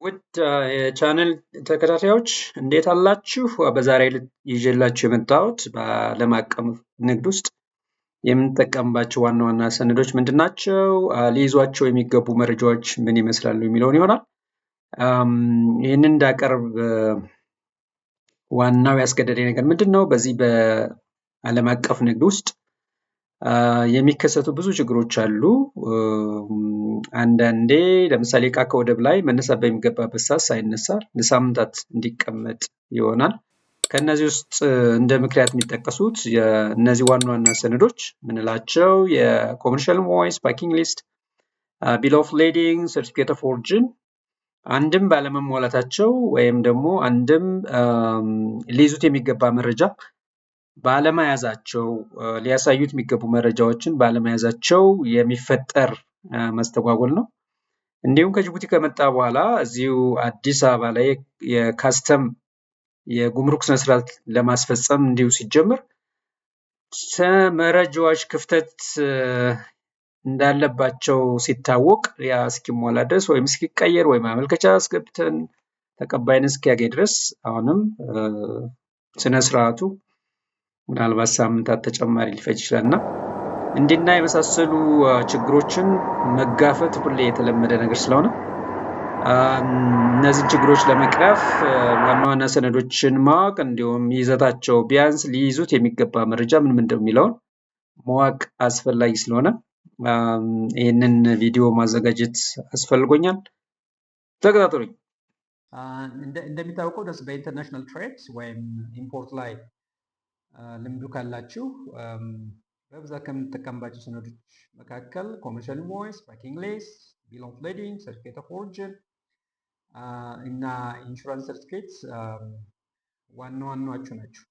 ውድ የቻነል ተከታታዮች እንዴት አላችሁ? በዛሬ ይዤላችሁ የመጣሁት በዓለም አቀፍ ንግድ ውስጥ የምንጠቀምባቸው ዋና ዋና ሰነዶች ምንድናቸው፣ ሊይዟቸው የሚገቡ መረጃዎች ምን ይመስላሉ የሚለውን ይሆናል። ይህንን እንዳቀርብ ዋናው ያስገደደኝ ነገር ምንድነው? በዚህ በዓለም አቀፍ ንግድ ውስጥ የሚከሰቱ ብዙ ችግሮች አሉ። አንዳንዴ ለምሳሌ እቃ ከወደብ ላይ መነሳት በሚገባበት ሰዓት ሳይነሳ ለሳምንታት እንዲቀመጥ ይሆናል። ከነዚህ ውስጥ እንደ ምክንያት የሚጠቀሱት እነዚህ ዋና ዋና ሰነዶች ምንላቸው የኮመርሻል ኢንቮይስ፣ ፓኪንግ ሊስት፣ ቢል ኦፍ ሌዲንግ፣ ሰርቲፊኬት ኦፍ ኦሪጂን አንድም ባለመሟላታቸው ወይም ደግሞ አንድም ሊይዙት የሚገባ መረጃ ባለመያዛቸው ሊያሳዩት የሚገቡ መረጃዎችን ባለመያዛቸው የሚፈጠር መስተጓጎል ነው። እንዲሁም ከጅቡቲ ከመጣ በኋላ እዚሁ አዲስ አበባ ላይ የካስተም የጉምሩክ ስነስርዓት ለማስፈጸም እንዲሁ ሲጀምር መረጃዎች ክፍተት እንዳለባቸው ሲታወቅ ያ እስኪሞላ ድረስ ወይም እስኪቀየር ወይም ማመልከቻ አስገብተን ተቀባይነት እስኪያገኝ ድረስ አሁንም ስነስርዓቱ ምናልባት ሳምንታት ተጨማሪ ሊፈጅ ይችላልና እንዲና የመሳሰሉ ችግሮችን መጋፈጥ ሁሌ የተለመደ ነገር ስለሆነ እነዚህን ችግሮች ለመቅረፍ ዋና ዋና ሰነዶችን ማወቅ እንዲሁም ይዘታቸው ቢያንስ ሊይዙት የሚገባ መረጃ ምን እንደሚለውን ማወቅ አስፈላጊ ስለሆነ ይህንን ቪዲዮ ማዘጋጀት አስፈልጎኛል። ተከታተሉኝ። እንደሚታወቀው ደስ በኢንተርናሽናል ትሬድ ወይም ኢምፖርት ላይ ልምዱ ካላችሁ በብዛት ከምንጠቀምባቸው ሰነዶች መካከል ኮመርሻል ኢንቮይስ፣ ፓኪንግ ሊስት፣ ቢል ኦፍ ሌዲንግ፣ ሰርቲፊኬት ኦፍ ኦሪጂን እና ኢንሹራንስ ሰርቲፊኬት ዋና ዋናዎቹ ናቸው።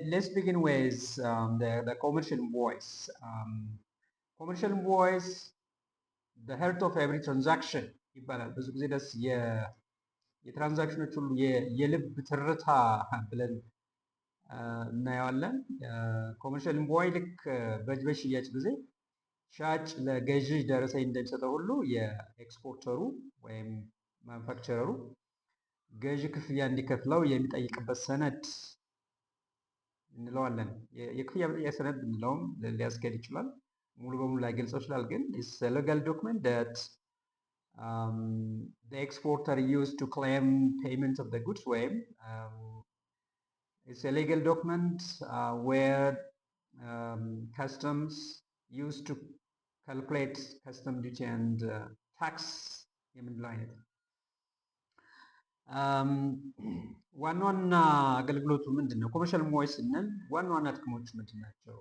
ሌትስ ቢጊን ዊዝ the commercial invoice. Commercial invoice the heart of every transaction ይባላል። ብዙ ጊዜ ደስ የትራንዛክሽኖች ሁሉ የልብ ትርታ ብለን እናየዋለን። ኮመርሻል ኢንቮይስ ልክ በሽያጭ ጊዜ ሻጭ ለገዢ ደረሰኝ እንደሚሰጠው ሁሉ የኤክስፖርተሩ ወይም ማኑፋክቸረሩ ገዢ ክፍያ እንዲከፍለው የሚጠይቅበት ሰነድ እንለዋለን። የክፍያ መጠየቂያ ሰነድ ብንለውም ሊያስኬድ ይችላል፣ ሙሉ በሙሉ ላይገልጸው ይችላል። ግን it's a legal document that the exporter used to claim payment of the goods ወይም it's a legal document where customs used to calculate custom duty and tax የምንለው አይነት ዋና ዋና አገልግሎቱ ምንድን ነው? ኮመርሻል ኢንቮይስ ስንል ዋና ዋና ጥቅሞቹ ምንድን ናቸው?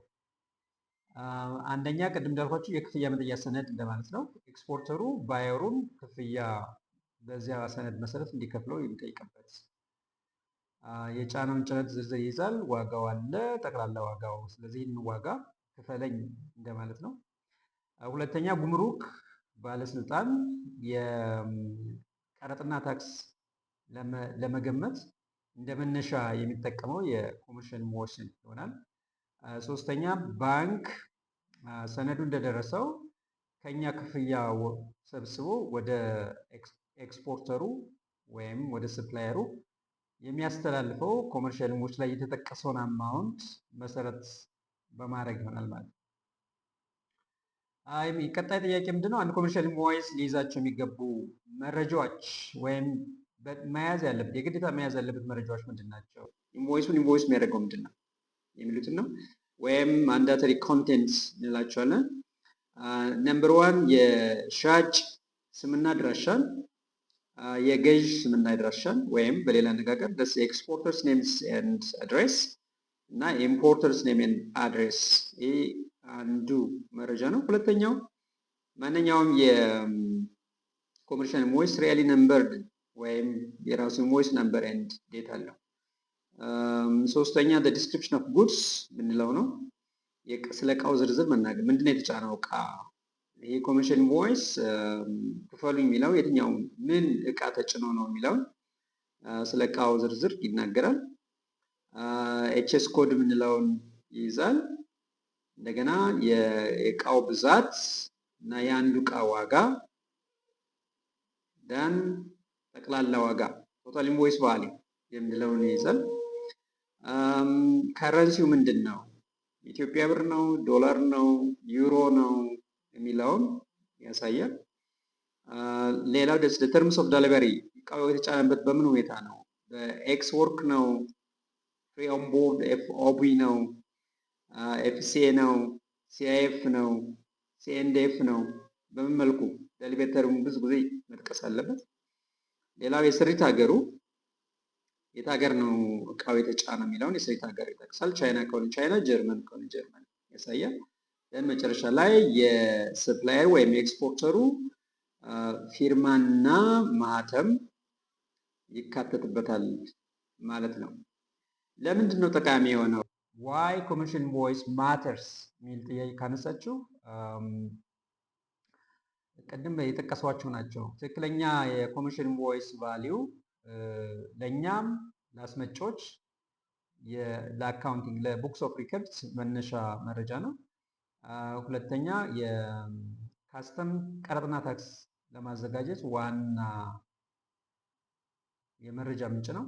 አንደኛ ቅድም እንዳልኳችሁ የክፍያ መጠየቂያ ሰነድ እንደማለት ነው። ኤክስፖርተሩ ባየሩን ክፍያ በዚያ ሰነድ መሰረት እንዲከፍለው የሚጠይቅበት የጫነውን ጭነት ዝርዝር ይይዛል። ዋጋው አለ፣ ጠቅላላ ዋጋው። ስለዚህ ይህን ዋጋ ክፈለኝ እንደማለት ነው። ሁለተኛ ጉምሩክ ባለስልጣን የቀረጥና ታክስ ለመገመት እንደ መነሻ የሚጠቀመው የኮመርሻል ኢንቮይስን ይሆናል። ሶስተኛ ባንክ ሰነዱ እንደደረሰው ከኛ ክፍያ ሰብስቦ ወደ ኤክስፖርተሩ ወይም ወደ ሰፕላየሩ የሚያስተላልፈው ኮመርሻል ኢንቮይስ ላይ የተጠቀሰውን አማውንት መሰረት በማድረግ ይሆናል ማለት ነው። ቀጣይ ጥያቄ ምንድነው? አንድ ኮመርሻል ኢንቮይስ ሊይዛቸው የሚገቡ መረጃዎች ወይም መያዝ ያለበት የግዴታ መያዝ ያለበት መረጃዎች ምንድን ናቸው? ኢንቮይሱን ኢንቮይስ የሚያደርገው ምንድን ነው የሚሉትን ነው። ወይም ማንዳተሪ ኮንቴንትስ እንላቸዋለን። ነምበር 1 የሻጭ ስምና አድራሻን፣ የገዥ ስምና አድራሻን ወይም በሌላ አነጋገር ኤክስፖርተርስ ኔምስ ኤንድ አድሬስ እና ኢምፖርተርስ ኔም ኤንድ አድሬስ። ይህ አንዱ መረጃ ነው። ሁለተኛው ማንኛውም የኮመርሻል ኢንቮይስ ሪያሊ ነምበርድ ወይም የራሱ ኢንቮይስ ነምበር ኤንድ ዴት አለው። ሶስተኛ ዲስክሪፕሽን ኦፍ ጉድስ ምንለው ነው። ስለ እቃው ዝርዝር መናገር፣ ምንድነው የተጫነው እቃ። ይሄ ኮመርሻል ኢንቮይስ ክፈሉኝ የሚለው የትኛው ምን እቃ ተጭኖ ነው የሚለው ስለ እቃው ዝርዝር ይናገራል። ኤችኤስ ኮድ ምንለውን ይይዛል። እንደገና የእቃው ብዛት እና የአንዱ እቃ ዋጋ ደን ጠቅላላ ዋጋ ቶታል ኢንቮይስ ቫሊዩ የሚለውን ይይዛል። ከረንሲው ምንድን ነው? ኢትዮጵያ ብር ነው፣ ዶላር ነው፣ ዩሮ ነው የሚለውን ያሳያል። ሌላው ደስ ተርምስ ኦፍ ዴሊቨሪ እቃው የተጫነበት በምን ሁኔታ ነው? በኤክስ ወርክ ነው፣ ፍሪ ኦን ቦርድ ኤፍኦቢ ነው፣ ኤፍሲኤ ነው፣ ሲአይኤፍ ነው፣ ሲኤንዲኤፍ ነው። በምን መልኩ ዴሊቨተሩን ብዙ ጊዜ መጥቀስ አለበት። ሌላው የስሪት ሀገሩ የት ሀገር ነው እቃው የተጫነ የሚለውን የስሪት ሀገር ይጠቅሳል። ቻይና ከሆነ ቻይና፣ ጀርመን ከሆነ ጀርመን ያሳያል። መጨረሻ ላይ የሰፕላየር ወይም የኤክስፖርተሩ ፊርማና ማህተም ይካተትበታል ማለት ነው። ለምንድን ነው ጠቃሚ የሆነው? ዋይ ኮመርሻል ኢንቮይስ ማተርስ የሚል ጥያቄ ካነሳችሁ ቅድም የጠቀሷቸው ናቸው። ትክክለኛ የኮመርሻል ኢንቮይስ ቫሊዩ ለእኛም ለአስመጪዎች ለአካውንቲንግ ለቡክስ ኦፍ ሪከርድስ መነሻ መረጃ ነው። ሁለተኛ የካስተም ቀረጥና ታክስ ለማዘጋጀት ዋና የመረጃ ምንጭ ነው።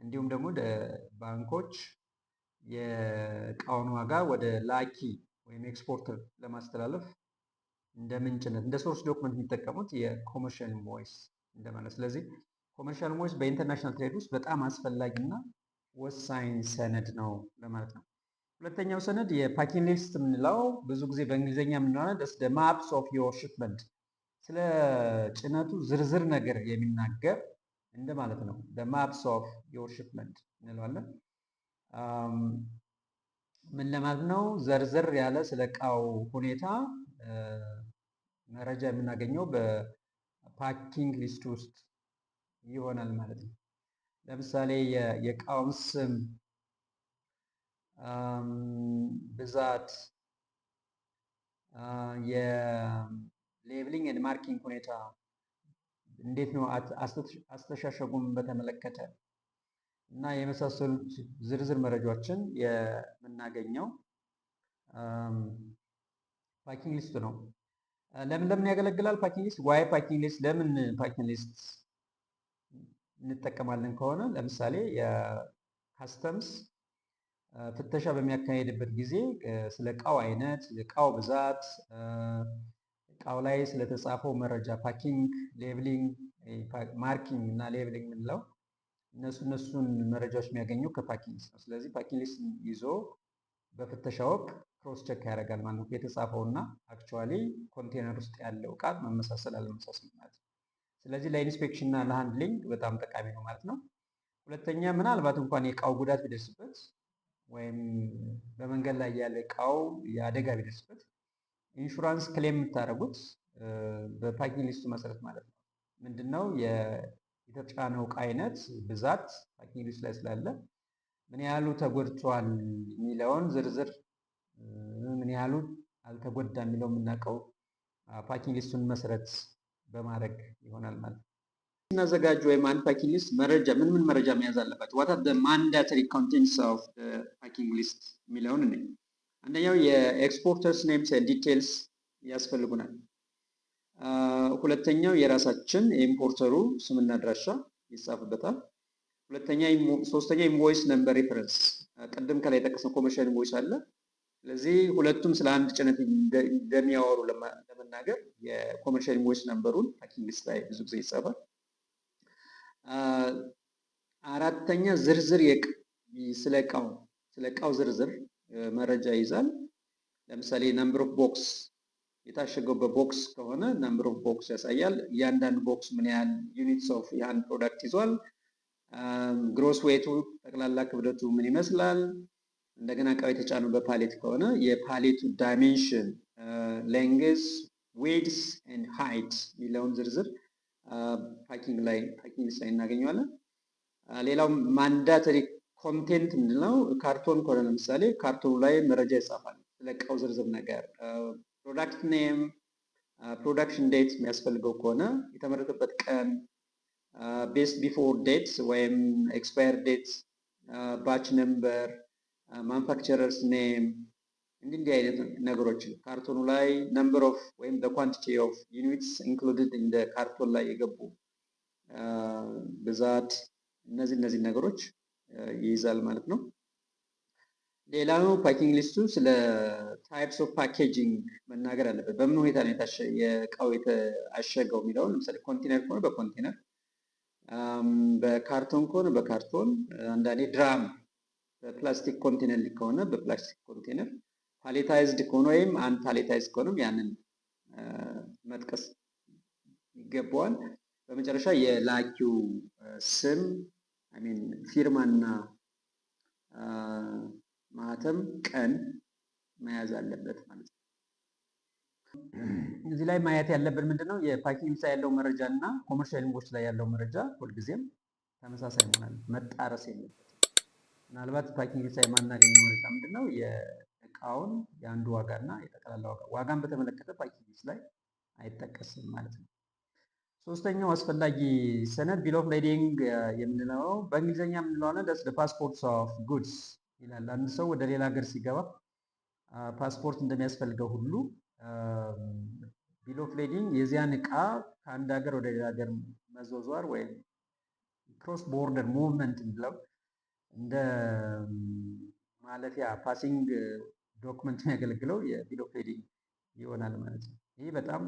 እንዲሁም ደግሞ ባንኮች የእቃውን ዋጋ ወደ ላኪ ወይም ኤክስፖርተር ለማስተላለፍ እንደ ምንጭነት እንደ ሶርስ ዶክመንት የሚጠቀሙት የኮመርሻል ኢንቮይስ እንደማለት። ስለዚህ ኮመርሻል ኢንቮይስ በኢንተርናሽናል ትሬድ ውስጥ በጣም አስፈላጊና ወሳኝ ሰነድ ነው ለማለት ነው። ሁለተኛው ሰነድ የፓኪንግ ሊስት የምንለው ብዙ ጊዜ በእንግሊዝኛ የምንለው ደስ ማፕስ ኦፍ ዮር ሽፕመንት ስለ ጭነቱ ዝርዝር ነገር የሚናገር እንደማለት ነው። ማፕስ ኦፍ ዮር ሽፕመንት እንለዋለን። ምን ለማለት ነው? ዘርዘር ያለ ስለ እቃው ሁኔታ መረጃ የምናገኘው በፓኪንግ ሊስት ውስጥ ይሆናል ማለት ነው። ለምሳሌ የእቃውን ስም፣ ብዛት፣ የሌብሊንግ ኤንድ ማርኪንግ ሁኔታ እንዴት ነው አስተሻሸጉን በተመለከተ እና የመሳሰሉት ዝርዝር መረጃዎችን የምናገኘው ፓኪንግ ሊስት ነው። ለምን ያገለግላል ፓኪንግ ሊስት? ዋይ ፓኪንግ ሊስት? ለምን ፓኪንግ ሊስት እንጠቀማለን ከሆነ ለምሳሌ የካስተምስ ፍተሻ በሚያካሄድበት ጊዜ ስለ እቃው አይነት፣ እቃው ብዛት፣ እቃው ላይ ስለተጻፈው መረጃ ፓኪንግ፣ ሌብሊንግ፣ ማርኪንግ እና ሌብሊንግ የምንለው እነሱን መረጃዎች የሚያገኘው ከፓኪንግ ሊስት ነው። ስለዚህ ፓኪንግ ሊስት ይዞ በፍተሻ ወቅት ክሮስ ቼክ ያደርጋል ማለት ነው። የተጻፈው እና አክቹዋሊ ኮንቴነር ውስጥ ያለው እቃ መመሳሰል አለመመሳሰል ማለት ነው። ስለዚህ ለኢንስፔክሽን እና ለሃንድሊንግ በጣም ጠቃሚ ነው ማለት ነው። ሁለተኛ ምናልባት እንኳን የእቃው ጉዳት ቢደርስበት ወይም በመንገድ ላይ ያለ እቃው የአደጋ ቢደርስበት ኢንሹራንስ ክሌም የምታደርጉት በፓኪንግ ሊስቱ መሰረት ማለት ነው። ምንድነው የተጫነው እቃ አይነት ብዛት ፓኪንግ ሊስት ላይ ስላለ ምን ያህሉ ተጎድቷል የሚለውን ዝርዝር ምን ያህሉ አልተጎዳ የሚለው የምናውቀው ፓኪንግ ሊስቱን መሰረት በማድረግ ይሆናል ማለት ነው። ስናዘጋጅ ወይም አንድ ፓኪንግ ሊስት መረጃ ምን መረጃ መያዝ አለበት? ዋት አር ዘ ማንዳተሪ ኮንቴንትስ ኦፍ ዘ ፓኪንግ ሊስት የሚለውን እኔ አንደኛው የኤክስፖርተርስ ኔምስ ኤንድ ዲቴልስ ያስፈልጉናል። ሁለተኛው የራሳችን የኢምፖርተሩ ስምና አድራሻ ይጻፍበታል። ሶስተኛ ኢንቮይስ ነምበር ሪፈረንስ፣ ቅድም ከላይ የጠቀስነው ኮመርሻል ኢንቮይስ አለ። ስለዚህ ሁለቱም ስለ አንድ ጭነት እንደሚያወሩ ለመናገር የኮመርሻል ኢንቮይስ ነምበሩን ፓኪንግ ሊስት ላይ ብዙ ጊዜ ይጻፋል። አራተኛ ዝርዝር ስለ እቃው ዝርዝር መረጃ ይይዛል። ለምሳሌ ነምበር ኦፍ ቦክስ የታሸገው በቦክስ ከሆነ ነምበር ኦፍ ቦክስ ያሳያል። እያንዳንዱ ቦክስ ምን ያህል ዩኒትስ ኦፍ ያን ፕሮዳክት ይዟል። ግሮስ ዌቱ ጠቅላላ ክብደቱ ምን ይመስላል። እንደገና እቃው የተጫነው በፓሌት ከሆነ የፓሌቱ ዳይሜንሽን፣ ሌንግዝ፣ ዌድስ ኤንድ ሃይት የሚለውን ዝርዝር ፓኪንግ ሊስት ላይ እናገኘዋለን። ሌላው ማንዳተሪ ኮንቴንት ምንድነው? ካርቶን ከሆነ ለምሳሌ ካርቶኑ ላይ መረጃ ይጻፋል ስለ እቃው ዝርዝር ነገር፣ ፕሮዳክት ኔም፣ ፕሮዳክሽን ዴት የሚያስፈልገው ከሆነ የተመረተበት ቀን፣ ቤስት ቢፎር ዴት ወይም ኤክስፓየር ዴት፣ ባች ነምበር፣ ማኑፋክቸረርስ ኔም እንዲህ አይነት ነገሮችን ካርቶኑ ላይ ነምበር ኦፍ ወይም ኳንቲቲ ኦፍ ዩኒትስ ኢንክሉድድ እንደ ካርቶን ላይ የገቡ ብዛት እነዚህ ነገሮች ይይዛል ማለት ነው። ሌላው ፓኪንግ ሊስቱ ስለ ታይፕስ ኦፍ ፓኬጂንግ መናገር አለበት። በምን ሁኔታ ነው የእቃው የተአሸገው የሚለውን ለምሳሌ ኮንቴነር ከሆነ በኮንቴነር፣ በካርቶን ከሆነ በካርቶን፣ አንዳንዴ ድራም በፕላስቲክ ኮንቴነር ከሆነ በፕላስቲክ ኮንቴነር፣ ፓሌታይዝድ ከሆነ ወይም አንፓሌታይዝድ ከሆነም ያንን መጥቀስ ይገባዋል። በመጨረሻ የላኪው ስም ፊርማና ማህተም ቀን መያዝ አለበት ማለት ነው። እዚህ ላይ ማየት ያለብን ምንድነው የፓኪንግ ላይ ያለው መረጃ እና ኮመርሻል ኢንቮይስ ላይ ያለው መረጃ ሁልጊዜም ተመሳሳይ መሆን መጣረስ የለበትም። ምናልባት ፓኪንግ ላይ የማናገኘው መረጃ ምንድነው የእቃውን የአንዱ ዋጋና የጠቅላላ ዋጋን በተመለከተ ፓኪንግ ላይ አይጠቀስም ማለት ነው። ሶስተኛው አስፈላጊ ሰነድ ቢል ኦፍ ሌዲንግ የምንለው በእንግሊዝኛ የምንለው አለ ፓስፖርትስ ኦፍ ጉድስ ይላል። አንድ ሰው ወደ ሌላ ሀገር ሲገባ ፓስፖርት እንደሚያስፈልገው ሁሉ ቢል ኦፍ ሌዲንግ የዚያን እቃ ከአንድ ሀገር ወደ ሌላ ሀገር መዟዟር ወይም ክሮስ ቦርደር ሙቭመንት ብለው እንደ ማለፊያ ፓሲንግ ዶክመንት የሚያገለግለው የቢል ኦፍ ሌዲንግ ይሆናል ማለት ነው። ይህ በጣም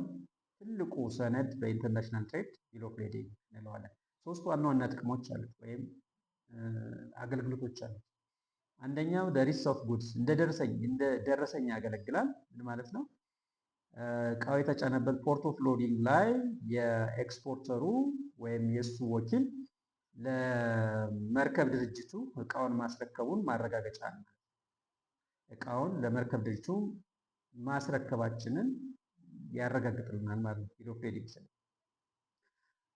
ትልቁ ሰነድ በኢንተርናሽናል ትሬድ ቢል ኦፍ ሌዲንግ እንለዋለን። ሶስት ዋና ዋና ጥቅሞች አሉት ወይም አገልግሎቶች አሉት። አንደኛው ሪሲት ኦፍ ጉድስ እንደ ደረሰኝ ያገለግላል። ምን ማለት ነው? እቃው የተጫነበት ፖርት ኦፍ ሎዲንግ ላይ የኤክስፖርተሩ ወይም የእሱ ወኪል ለመርከብ ድርጅቱ እቃውን ማስረከቡን ማረጋገጫ ነው። እቃውን ለመርከብ ድርጅቱ ማስረከባችንን ያረጋግጥልናል ማለት ነው ቢል ኦፍ ሌዲንግ።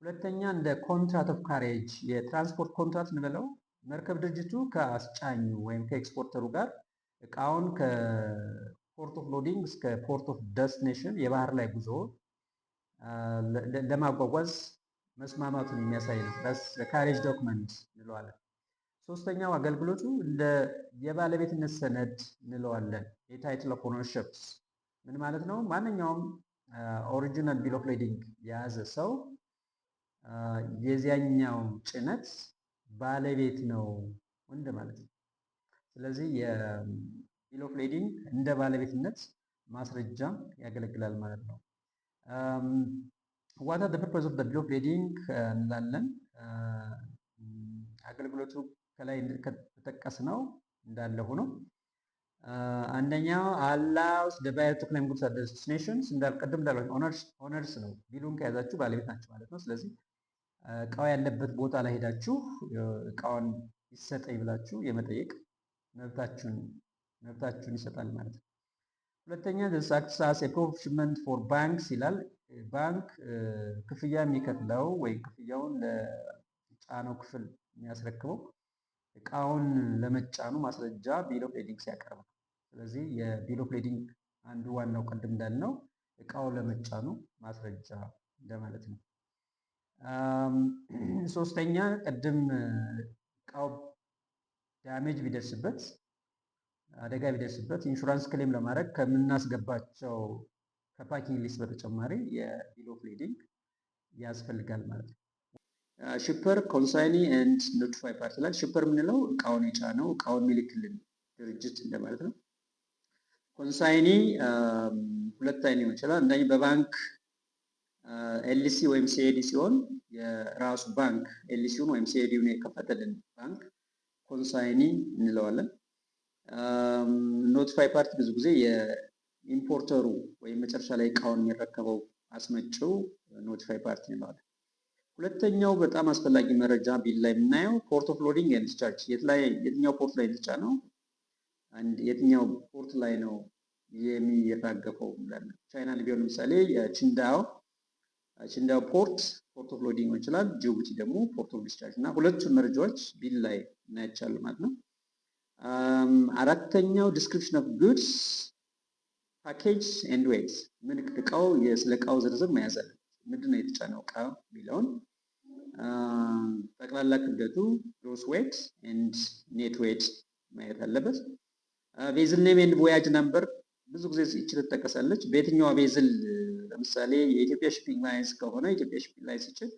ሁለተኛ እንደ ኮንትራክት ኦፍ ካሬጅ የትራንስፖርት ኮንትራክት እንበለው መርከብ ድርጅቱ ከአስጫኙ ወይም ከኤክስፖርተሩ ጋር እቃውን ከፖርት ኦፍ ሎዲንግ እስከ ፖርት ኦፍ ደስቲኔሽን የባህር ላይ ጉዞ ለማጓጓዝ መስማማቱን የሚያሳይ ነው። ካሬጅ ዶክመንት እንለዋለን። ሶስተኛው አገልግሎቱ እንደ የባለቤትነት ሰነድ እንለዋለን። የታይትል ኦፍ ኦነርሺፕስ ምን ማለት ነው? ማንኛውም ኦሪጂናል ቢል ኦፍ ሌዲንግ የያዘ ሰው የዚያኛው ጭነት ባለቤት ነው ማለት ነው። ስለዚህ የቢል ኦፍ ሌዲንግ እንደ ባለቤትነት ማስረጃ ያገለግላል ማለት ነው። ዋት አር ዘ ፐርፐዝ ኦፍ ዘ ቢል ኦፍ ሌዲንግ እንላለን። አገልግሎቱ ከላይ ከተጠቀስነው እንዳለ ሆኖ አንደኛው አላውስ ዘ ባየር ቱ ክሌም ጉድስ አት ዴስቲኔሽንስ ቅድም እንዳለው ኦነርስ ነው። ቢሉን ከያዛችሁ ባለቤት ናቸው ማለት ነው። ስለዚህ እቃው ያለበት ቦታ ላይ ሄዳችሁ እቃውን ይሰጠኝ ብላችሁ የመጠየቅ መብታችሁን ይሰጣል ማለት ነው። ሁለተኛ this acts as a proof of shipment for banks ይላል። ባንክ ክፍያ የሚከፍለው ወይም ክፍያውን ለጫነው ክፍል የሚያስረክበው እቃውን ለመጫኑ ማስረጃ ቢል ኦፍ ሌዲንግ ሲያቀርብ ነው። ስለዚህ የቢል ኦፍ ሌዲንግ አንዱ ዋናው ቅድም እንዳልነው እቃውን ለመጫኑ ማስረጃ እንደማለት ነው። ሶስተኛ ቅድም እቃው ዳሜጅ ቢደርስበት አደጋ ቢደርስበት ኢንሹራንስ ክሌም ለማድረግ ከምናስገባቸው ከፓኪንግ ሊስት በተጨማሪ የቢል ኦፍ ሌዲንግ ያስፈልጋል ማለት ነው። ሽፐር ኮንሳይኒ ኤንድ ኖቲፋይ ፓርቲ ላይ ሽፐር የምንለው እቃውን የጫነው እቃውን የሚልክልን ድርጅት እንደማለት ነው። ኮንሳይኒ ሁለት አይነት ሊሆን ይችላል። አንደኛ በባንክ ኤልሲ ወይም ሲኤዲ ሲሆን የራሱ ባንክ ኤልሲውን ወይም ሲኤዲውን የከፈተልን ባንክ ኮንሳይኒ እንለዋለን። ኖቲፋይ ፓርቲ ብዙ ጊዜ የኢምፖርተሩ ወይም መጨረሻ ላይ እቃውን የሚረከበው አስመጪው ኖቲፋይ ፓርቲ እንለዋለን። ሁለተኛው በጣም አስፈላጊ መረጃ ቢል ላይ የምናየው ፖርት ኦፍ ሎዲንግ ኤንድ ዲስቻርጅ የትኛው ፖርት ላይ የተጫነው የትኛው ፖርት ላይ ነው የሚራገፈው እንላለን። ቻይና ቢሆን ለምሳሌ የቺንዳኦ ፖርት ኦፍ ሎዲንግ ይችላል። ጅቡቲ ደግሞ ፖርት ኦፍ ዲስቻርጅ እና ሁለቱን መረጃዎች ቢል ላይ እናያቻለን ማለት ነው። አራተኛው ዲስክሪፕሽን ኦፍ ጉድስ ፓኬጅ ኤንድ ዌይት ምን እቃው ስለ እቃው ዝርዝር መያዝ አለ። ምንድነው የተጫነው እቃ የሚለውን ጠቅላላ ክብደቱ ግሮስ ዌይት ኤንድ ኔት ዌይት ማየት አለበት። ቬዝል ኔም ኤንድ ቮያጅ ነምበር ብዙ ጊዜ ይቺ ትጠቀሳለች። በየትኛዋ ቬዝል ለምሳሌ የኢትዮጵያ ሺፒንግ ላይንስ ከሆነ የኢትዮጵያ ሺፒንግ ላይንስ ይችል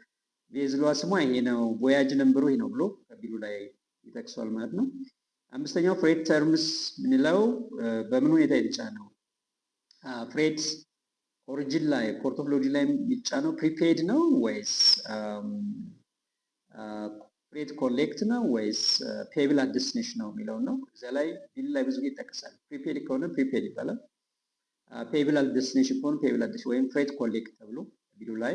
ቬዝሏ ስሟ ይሄ ነው፣ ቮያጅ ነምበሩ ይሄ ነው ብሎ ከቢሉ ላይ ይጠቅሷል ማለት ነው። አምስተኛው ፍሬት ተርምስ ምንለው በምን ሁኔታ የተጫነው ፍሬት ኦሪጂን ላይ ፖርት ኦፍ ሎዲ ላይ የሚጫነው ፕሪፔድ ነው ወይስ ፍሬት ኮሌክት ነው ወይስ ፔብል አት ዴስቲኔሽን ነው የሚለው ነው። እዚያ ላይ ቢል ላይ ብዙ ጊዜ ይጠቀሳል። ፕሪፔድ ከሆነ ፕሪፔድ ይባላል። ፔብል አት ዴስቲኔሽን ከሆነ ፔብል አት ወይም ፍሬት ኮሌክት ተብሎ ቢሉ ላይ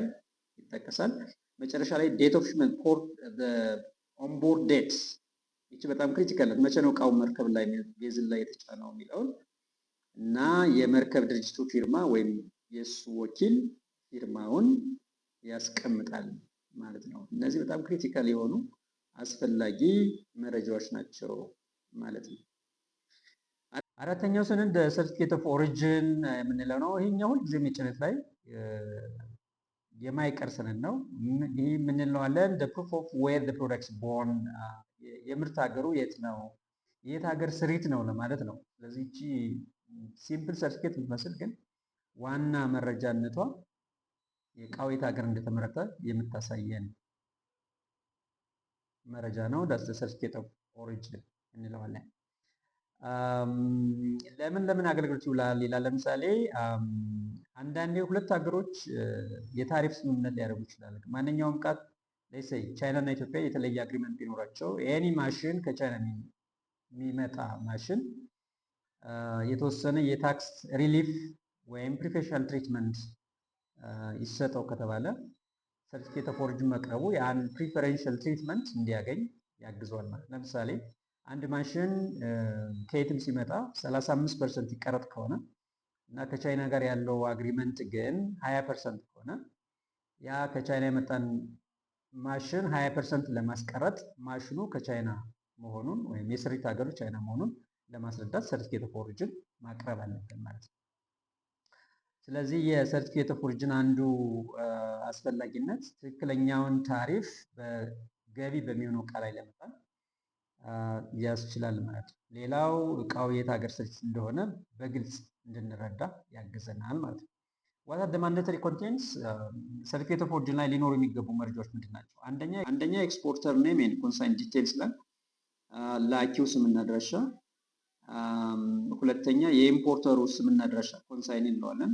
ይጠቀሳል። መጨረሻ ላይ ዴት ኦፍ ሽፕመንት ፖርት ኦንቦርድ ዴት ይቺ በጣም ክሪቲካል ናት። መቼ ነው እቃው መርከብ ላይ ቬዝል ላይ የተጫነው የሚለውን እና የመርከብ ድርጅቱ ፊርማ ወይም የእሱ ወኪል ፊርማውን ያስቀምጣል ማለት ነው። እነዚህ በጣም ክሪቲካል የሆኑ አስፈላጊ መረጃዎች ናቸው ማለት ነው። አራተኛው ሰነድ ሰርቲፊኬት ኦፍ ኦሪጂን የምንለው ነው። ይሄኛው ሁልጊዜ የጭነት ላይ የማይቀር ሰነድ ነው። ይህ የምንለዋለን ፕሩፍ ኦፍ ዌር ፕሮዳክትስ ቦርን የምርት ሀገሩ የት ነው፣ የት ሀገር ስሪት ነው ለማለት ነው። ስለዚህ እቺ ሲምፕል ሰርቲፊኬት የምትመስል ግን ዋና መረጃነቷ የእቃው የት ሀገር እንደተመረተ የምታሳየን መረጃ ነው። ዳስ ሰርቲፊኬት ኦፍ ኦሪጂን እንለዋለን። ለምን አገልግሎት ይውላል ይላል። ለምሳሌ አንዳንዴ ሁለት ሀገሮች የታሪፍ ስምምነት ሊያደርጉ ይችላሉ። ማንኛውም ቃት ለይሰይ ቻይና እና ኢትዮጵያ የተለየ አግሪመንት ቢኖራቸው ኤኒ ማሽን ከቻይና የሚመጣ ማሽን የተወሰነ የታክስ ሪሊፍ ወይም ፕሪፌሽናል ትሪትመንት ይሰጠው ከተባለ ሰርቲፊኬት ኦፍ ኦሪጂን መቅረቡ ያን ፕሪፈረንሻል ትሪትመንት እንዲያገኝ ያግዘዋል ማለት። ለምሳሌ አንድ ማሽን ከየትም ሲመጣ 35% ይቀረጥ ከሆነ እና ከቻይና ጋር ያለው አግሪመንት ግን 20% ከሆነ ያ ከቻይና የመጣን ማሽን 20% ለማስቀረጥ ማሽኑ ከቻይና መሆኑን ወይም የስሪት ሀገሩ ቻይና መሆኑን ለማስረዳት ሰርቲፊኬት ኦፍ ኦሪጂን ማቅረብ አለብን ማለት ነው። ስለዚህ የሰርቲፊኬት ኦፍ ኦሪጂን አንዱ አስፈላጊነት ትክክለኛውን ታሪፍ በገቢ በሚሆነው እቃ ላይ ለመጣል ያስችላል ማለት ነው። ሌላው እቃው የት ሀገር ስሪት እንደሆነ በግልጽ እንድንረዳ ያግዘናል ማለት ነው። ዋት አር ዘ ማንዴተሪ ኮንቴንትስ ሰርቲፊኬት ኦፍ ኦሪጂን ላይ ሊኖሩ የሚገቡ መረጃዎች ምንድን ናቸው? አንደኛ ኤክስፖርተር ኔም ኤንድ ኮንሳይን ዲቴልስ ላይ ላኪው ስምና አድራሻ፣ ሁለተኛ የኢምፖርተሩ ስምና አድራሻ ኮንሳይን እንለዋለን።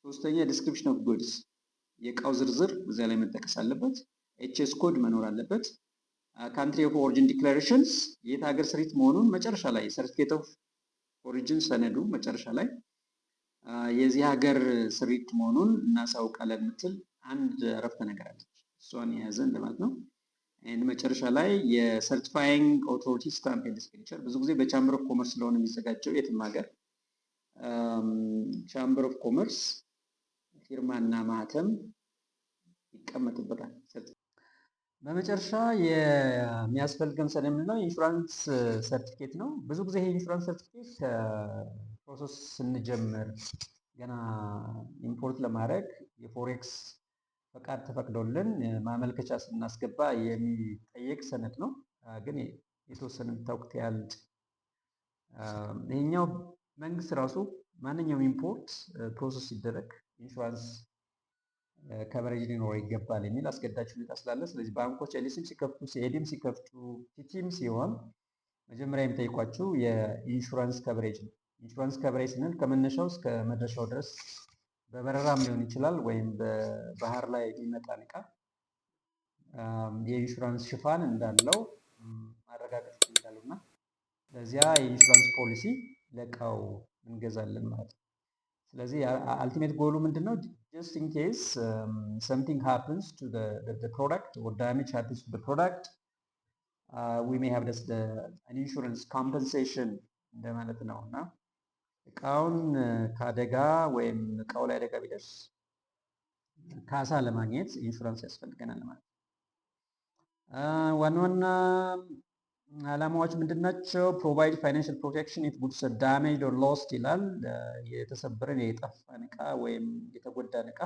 ሶስተኛ ዲስክሪፕሽን ኦፍ ጉድስ የእቃው ዝርዝር እዚያ ላይ መጠቀስ አለበት። ኤችኤስ ኮድ መኖር አለበት። ካንትሪ ኦፍ ኦሪጂን ዲክላሬሽንስ የት ሀገር ስሪት መሆኑን መጨረሻ ላይ ሰርቲፊኬት ኦፍ ኦሪጂን ሰነዱ መጨረሻ ላይ የዚህ ሀገር ስሪት መሆኑን እናሳውቃለን የምትል አንድ አረፍተ ነገር አለች። እሷን የያዘ እንደማለት ነው። መጨረሻ ላይ የሰርቲፋይንግ ኦቶሪቲ ስታምፕ ኤንድ ሲግኔቸር ብዙ ጊዜ በቻምበር ኦፍ ኮመርስ ስለሆነ የሚዘጋጀው የትም ሀገር ቻምበር ኦፍ ኮመርስ ፊርማና ማህተም ይቀመጥበታል። በመጨረሻ የሚያስፈልገን ሰነድ የምንለው ኢንሹራንስ ሰርቲፊኬት ነው። ብዙ ጊዜ ይሄ ኢንሹራንስ ሰርቲፊኬት ፕሮሰስ ስንጀምር ገና ኢምፖርት ለማድረግ የፎሬክስ ፈቃድ ተፈቅዶልን ማመልከቻ ስናስገባ የሚጠየቅ ሰነድ ነው። ግን የተወሰነ ብታውቁት ያህል ይሄኛው መንግስት ራሱ ማንኛውም ኢምፖርት ፕሮሰስ ሲደረግ ኢንሹራንስ ከቨሬጅ ሊኖረው ይገባል የሚል አስገዳጅ ሁኔታ ስላለ፣ ስለዚህ ባንኮች ኤልሲም ሲከፍቱ ሲኤዲም ሲከፍቱ ቲቲም ሲሆን መጀመሪያ የሚጠይቋችሁ የኢንሹራንስ ከቨሬጅ ነው። ኢንሹራንስ ከቨሬጅ ስንል ከመነሻው እስከ መድረሻው ድረስ በበረራም ሊሆን ይችላል ወይም በባህር ላይ የሚመጣ እቃ የኢንሹራንስ ሽፋን እንዳለው ማረጋገጥ ይችላሉ እና ለዚያ የኢንሹራንስ ፖሊሲ ለእቃው እንገዛለን ማለት ነው። ስለዚህ አልቲሜት ጎሉ ምንድነው? ጀስት ኢን ኬስ something happens to the product or damage happens to the product we may have an insurance compensation እንደማለት ነው እና እቃውን ከአደጋ ወይም እቃው ላይ አደጋ ቢደርስ ካሳ ለማግኘት ኢንሹራንስ ያስፈልገናል ማለት ነው። ዋና ዋና ዓላማዎች ምንድናቸው? ፕሮቫይድ ፋይናንሻል ፕሮቴክሽን ኢፍ ጉድስ አር ዳሜጅድ ኦር ሎስት ይላል። የተሰበረን የጠፋን እቃ ወይም የተጎዳን እቃ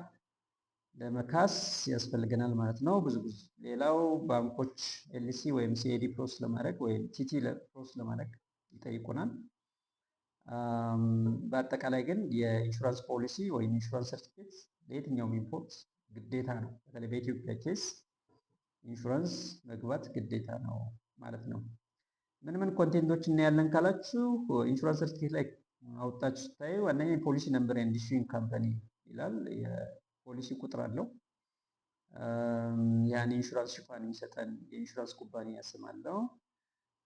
ለመካስ ያስፈልገናል ማለት ነው ብዙ ጊዜ። ሌላው ባንኮች ኤልሲ ወይም ሲኤዲ ፕሮሰስ ለማድረግ ወይም ቲቲ ፕሮሰስ ለማድረግ ይጠይቁናል። በአጠቃላይ ግን የኢንሹራንስ ፖሊሲ ወይም ኢንሹራንስ ሰርቲፊኬት ለየትኛውም ኢምፖርት ግዴታ ነው። በተለይ በኢትዮጵያ ኬስ ኢንሹራንስ መግባት ግዴታ ነው ማለት ነው። ምን ምን ኮንቴንቶች እናያለን ካላችሁ ኢንሹራንስ ሰርቲፊኬት ላይ አውጣችሁ ስታዩ አንደኛ የፖሊሲ ነምበር ኤንድ ኢሹዊንግ ካምፓኒ ይላል። የፖሊሲ ቁጥር አለው። ያን ኢንሹራንስ ሽፋን የሚሰጠን የኢንሹራንስ ኩባንያ ስም አለው።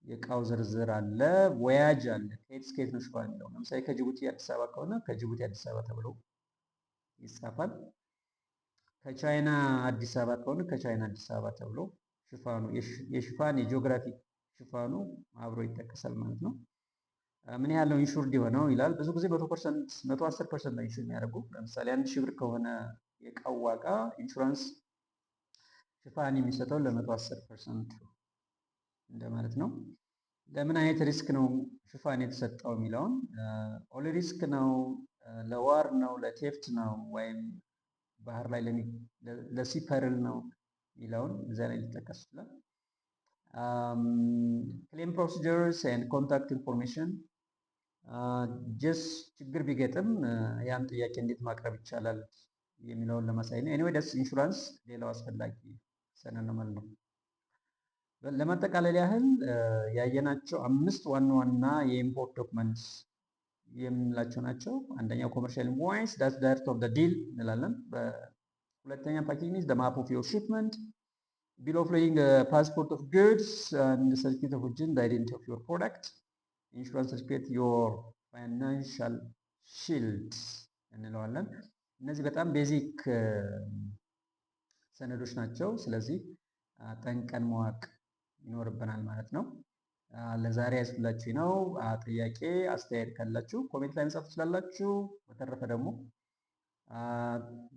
የእቃው ዝርዝር አለ። ወያጅ አለ። ከየት እስከ የት ነው ሽፋን የሚለው። ለምሳሌ ከጅቡቲ አዲስ አበባ ከሆነ ከጅቡቲ አዲስ አበባ ተብሎ ይጻፋል። ከቻይና አዲስ አበባ ከሆነ ከቻይና አዲስ አበባ ተብሎ ሽፋኑ የሽፋን የጂኦግራፊ ሽፋኑ አብሮ ይጠቀሳል ማለት ነው። ምን ያህል ነው ኢንሹርድ የሆነው ይላል። ብዙ ጊዜ 110% ነው ኢንሹር የሚያደርጉ። ለምሳሌ 1000 ብር ከሆነ የእቃው ዋጋ ኢንሹራንስ ሽፋን የሚሰጠው ለ110% እንደማለት ነው። ለምን አይነት ሪስክ ነው ሽፋን የተሰጠው የሚለውን ኦል ሪስክ ነው፣ ለዋር ነው፣ ለቴፍት ነው ወይም ባህር ላይ ለሲ ፐርል ነው የሚለውን እዚያ ላይ ሊጠቀስ ይችላል። ክሌም ፕሮሲጀርስ ኤንድ ኮንታክት ኢንፎርሜሽን ጀስ ችግር ቢገጥም ያን ጥያቄ እንዴት ማቅረብ ይቻላል የሚለውን ለማሳይ ነው። ኤኒዌይ ደስ ኢንሹራንስ ሌላው አስፈላጊ ሰነድ ነው ማለት ነው። ለማጠቃለል ያህል ያየናቸው 5 ዋና ዋና የኢምፖርት ዶክመንትስ የምንላቸው ናቸው። አንደኛው ኮመርሻል ኢንቮይስ ዳትስ ዳይሬክት ኦፍ ዘ ዲል እንላለን። በሁለተኛ ፓኬጅ ኢዝ ዘ ማፕ ኦፍ ዮር ሺፕመንት፣ ቢል ኦፍ ሌዲንግ፣ ፓስፖርት ኦፍ ጉድስ ኤንድ ሰርቲፊኬት ኦፍ ኦሪጂን፣ ዘ አይደንቲቲ ኦፍ ዮር ፕሮዳክት፣ ኢንሹራንስ ሰርቲፊኬት፣ ዮር ፋይናንሻል ሺልድ እንለዋለን። እነዚህ በጣም ቤዚክ ሰነዶች ናቸው። ስለዚህ ጠንቀን ማወቅ ይኖርብናል ማለት ነው። ለዛሬ ያስላችሁ ነው። ጥያቄ አስተያየት ካላችሁ ኮሜንት ላይ መጻፍ ትችላላችሁ። በተረፈ ደግሞ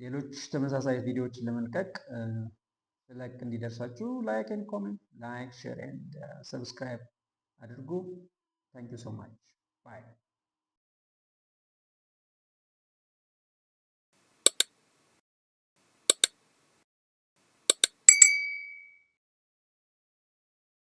ሌሎች ተመሳሳይ ቪዲዮዎችን ለመልቀቅ ስለቅ እንዲደርሳችሁ ላይክ ኤንድ ኮሜንት፣ ላይክ ሼር ኤንድ ሰብስክራይብ አድርጉ። ታንክ ዩ ሶ ማች ባይ